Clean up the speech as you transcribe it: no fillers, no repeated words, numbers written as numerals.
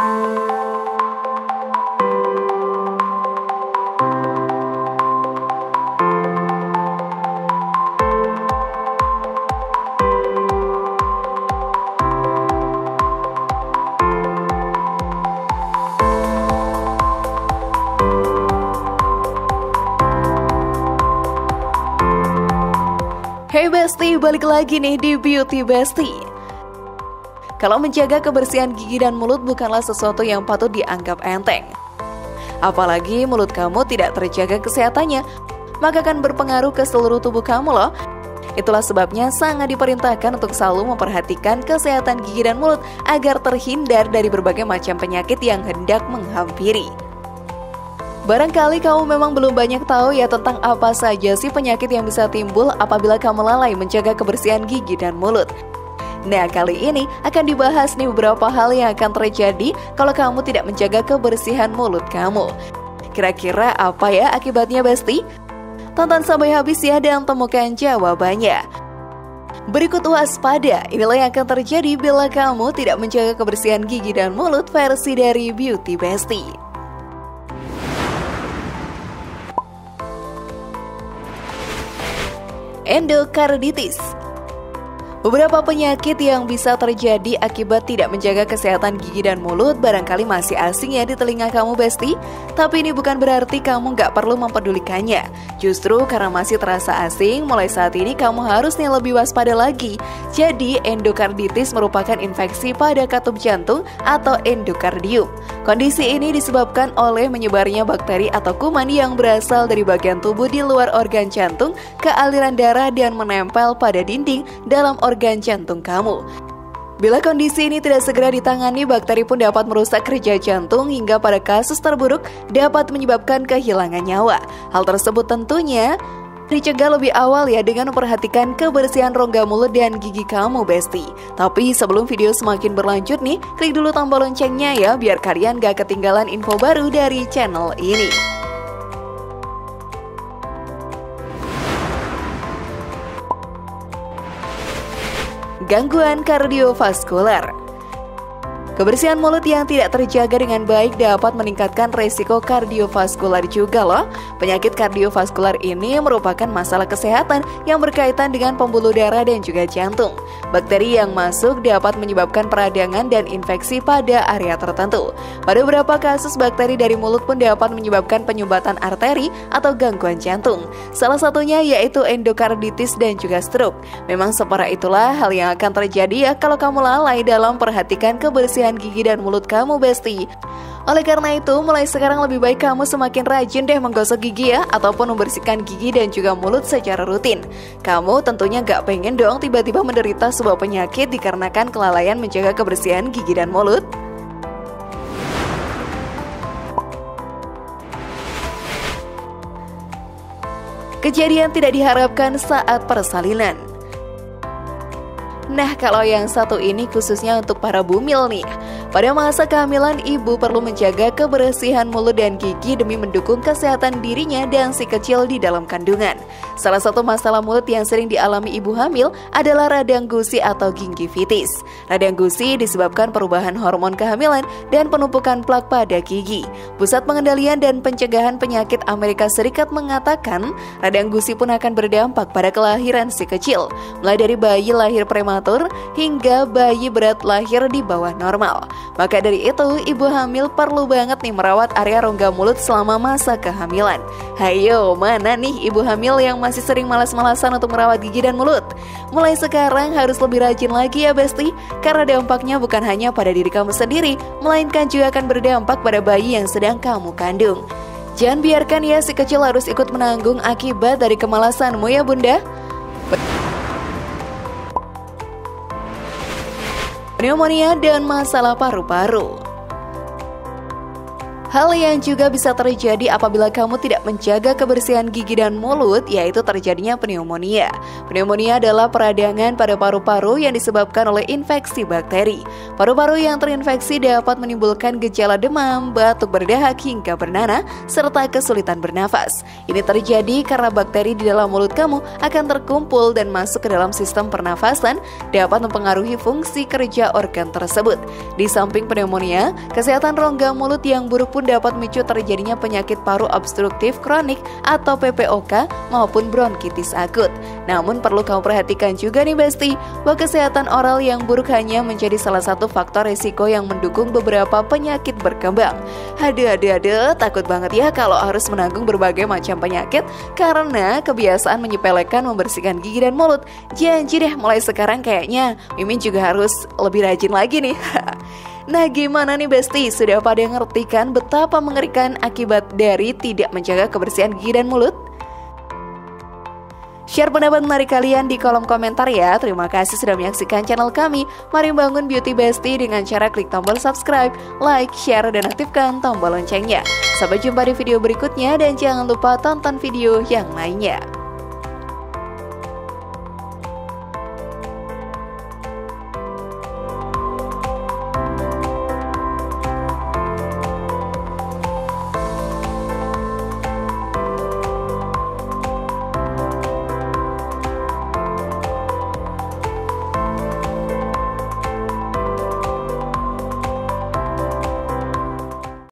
Hey Besti, balik lagi nih di Beauty Besti. Kalau menjaga kebersihan gigi dan mulut bukanlah sesuatu yang patut dianggap enteng. Apalagi mulut kamu tidak terjaga kesehatannya, maka akan berpengaruh ke seluruh tubuh kamu loh. Itulah sebabnya sangat diperintahkan untuk selalu memperhatikan kesehatan gigi dan mulut agar terhindar dari berbagai macam penyakit yang hendak menghampiri. Barangkali kamu memang belum banyak tahu ya tentang apa saja sih penyakit yang bisa timbul apabila kamu lalai menjaga kebersihan gigi dan mulut. Nah, kali ini akan dibahas nih beberapa hal yang akan terjadi kalau kamu tidak menjaga kebersihan mulut kamu. Kira-kira apa ya akibatnya, Besti? Tonton sampai habis ya dan temukan jawabannya. Berikut waspada, inilah yang akan terjadi bila kamu tidak menjaga kebersihan gigi dan mulut versi dari Beauty Besti. Endokarditis. Beberapa penyakit yang bisa terjadi akibat tidak menjaga kesehatan gigi dan mulut barangkali masih asing ya di telinga kamu, Besti. Tapi ini bukan berarti kamu nggak perlu mempedulikannya. Justru karena masih terasa asing, mulai saat ini kamu harus nih lebih waspada lagi. Jadi, endokarditis merupakan infeksi pada katup jantung atau endokardium. Kondisi ini disebabkan oleh menyebarnya bakteri atau kuman yang berasal dari bagian tubuh di luar organ jantung ke aliran darah dan menempel pada dinding dalam organ jantung kamu. Bila kondisi ini tidak segera ditangani, bakteri pun dapat merusak kerja jantung hingga pada kasus terburuk dapat menyebabkan kehilangan nyawa. Hal tersebut tentunya dicegah lebih awal ya dengan memperhatikan kebersihan rongga mulut dan gigi kamu, Besti. Tapi sebelum video semakin berlanjut nih, klik dulu tombol loncengnya ya biar kalian gak ketinggalan info baru dari channel ini. Gangguan kardiovaskular. Kebersihan mulut yang tidak terjaga dengan baik dapat meningkatkan resiko kardiovaskular juga loh. Penyakit kardiovaskular ini merupakan masalah kesehatan yang berkaitan dengan pembuluh darah dan juga jantung. Bakteri yang masuk dapat menyebabkan peradangan dan infeksi pada area tertentu. Pada beberapa kasus, bakteri dari mulut pun dapat menyebabkan penyumbatan arteri atau gangguan jantung. Salah satunya yaitu endokarditis dan juga stroke. Memang separah itulah hal yang akan terjadi ya kalau kamu lalai dalam perhatikan kebersihan gigi dan mulut kamu, Besti. Oleh karena itu, mulai sekarang lebih baik kamu semakin rajin deh menggosok gigi ya, ataupun membersihkan gigi dan juga mulut secara rutin. Kamu tentunya gak pengen dong tiba-tiba menderita sebuah penyakit dikarenakan kelalaian menjaga kebersihan gigi dan mulut. Kejadian tidak diharapkan saat persalinan. Nah, kalau yang satu ini khususnya untuk para bumil nih. Pada masa kehamilan, ibu perlu menjaga kebersihan mulut dan gigi demi mendukung kesehatan dirinya dan si kecil di dalam kandungan. Salah satu masalah mulut yang sering dialami ibu hamil adalah radang gusi atau gingivitis. Radang gusi disebabkan perubahan hormon kehamilan dan penumpukan plak pada gigi. Pusat Pengendalian dan Pencegahan Penyakit Amerika Serikat mengatakan, radang gusi pun akan berdampak pada kelahiran si kecil, mulai dari bayi lahir prematur hingga bayi berat lahir di bawah normal. Maka dari itu, ibu hamil perlu banget nih merawat area rongga mulut selama masa kehamilan. Hayo, mana nih ibu hamil yang masih sering malas-malasan untuk merawat gigi dan mulut? Mulai sekarang harus lebih rajin lagi ya, Besti, karena dampaknya bukan hanya pada diri kamu sendiri, melainkan juga akan berdampak pada bayi yang sedang kamu kandung. Jangan biarkan ya si kecil harus ikut menanggung akibat dari kemalasanmu ya, Bunda. Pneumonia dan masalah paru-paru. Hal yang juga bisa terjadi apabila kamu tidak menjaga kebersihan gigi dan mulut, yaitu terjadinya pneumonia. Pneumonia adalah peradangan pada paru-paru yang disebabkan oleh infeksi bakteri. Paru-paru yang terinfeksi dapat menimbulkan gejala demam, batuk berdahak hingga bernanah, serta kesulitan bernafas. Ini terjadi karena bakteri di dalam mulut kamu akan terkumpul dan masuk ke dalam sistem pernafasan, dapat mempengaruhi fungsi kerja organ tersebut. Di samping pneumonia, kesehatan rongga mulut yang buruk pun dapat memicu terjadinya penyakit paru obstruktif kronik atau PPOK maupun bronkitis akut. Namun perlu kamu perhatikan juga nih Besti, bahwa kesehatan oral yang buruk hanya menjadi salah satu faktor risiko yang mendukung beberapa penyakit berkembang. Aduh, takut banget ya kalau harus menanggung berbagai macam penyakit karena kebiasaan menyepelekan membersihkan gigi dan mulut. Janji deh, mulai sekarang kayaknya Mimin juga harus lebih rajin lagi nih. Nah, gimana nih Besti? Sudah pada ngerti kan betapa mengerikan akibat dari tidak menjaga kebersihan gigi dan mulut? Share pendapat menarik kalian di kolom komentar ya. Terima kasih sudah menyaksikan channel kami. Mari bangun Beauty Besti dengan cara klik tombol subscribe, like, share, dan aktifkan tombol loncengnya. Sampai jumpa di video berikutnya dan jangan lupa tonton video yang lainnya.